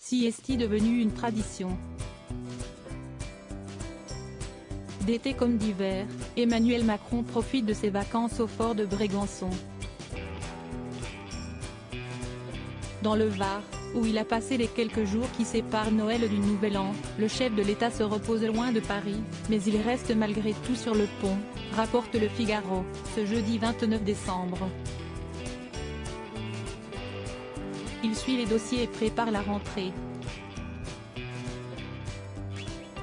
sieste devenue une tradition. D'été comme d'hiver, Emmanuel Macron profite de ses vacances au fort de Brégançon. Dans le Var, où il a passé les quelques jours qui séparent Noël du Nouvel An, le chef de l'État se repose loin de Paris, mais il reste malgré tout sur le pont, rapporte Le Figaro, ce jeudi 29 décembre. Il suit les dossiers et prépare la rentrée.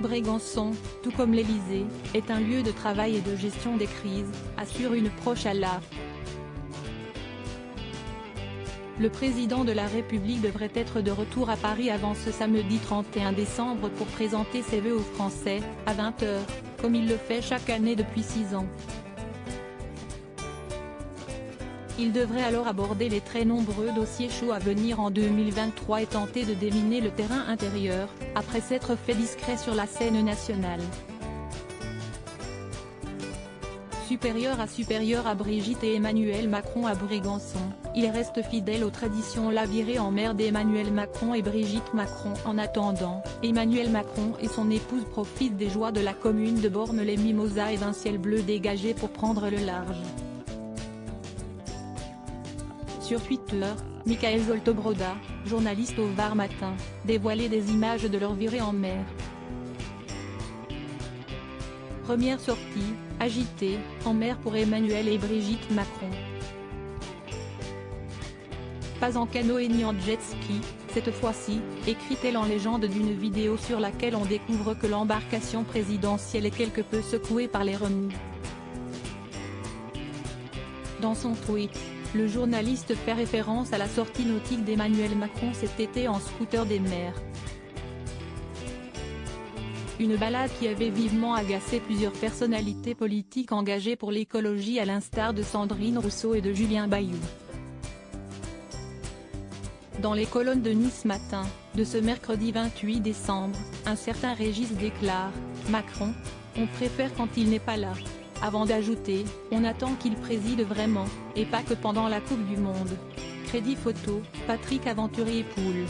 Brégançon, tout comme l'Élysée, est un lieu de travail et de gestion des crises, assure une proche à la. Le président de la République devrait être de retour à Paris avant ce samedi 31 décembre pour présenter ses vœux aux Français, à 20 h, comme il le fait chaque année depuis 6 ans. Il devrait alors aborder les très nombreux dossiers chauds à venir en 2023 et tenter de déminer le terrain intérieur, après s'être fait discret sur la scène nationale. Supérieur à Brigitte et Emmanuel Macron à Brégançon, il reste fidèle aux traditions la virée en mer d'Emmanuel Macron et Brigitte Macron. En attendant, Emmanuel Macron et son épouse profitent des joies de la commune de Bormes-les-Mimosas et d'un ciel bleu dégagé pour prendre le large. Sur Twitter, Michael Zoltobroda, journaliste au Var Matin, dévoilait des images de leur virée en mer. Première sortie, agitée, en mer pour Emmanuel et Brigitte Macron. Pas en canoë ni en jet ski, cette fois-ci, écrit-elle en légende d'une vidéo sur laquelle on découvre que l'embarcation présidentielle est quelque peu secouée par les remous. Dans son tweet, le journaliste fait référence à la sortie nautique d'Emmanuel Macron cet été en scooter des mers. Une balade qui avait vivement agacé plusieurs personnalités politiques engagées pour l'écologie à l'instar de Sandrine Rousseau et de Julien Bayou. Dans les colonnes de Nice Matin, de ce mercredi 28 décembre, un certain Régis déclare « Macron, on préfère quand il n'est pas là », avant d'ajouter « On attend qu'il préside vraiment, et pas que pendant la Coupe du Monde ». Crédit photo, Patrick Aventurier-Poul.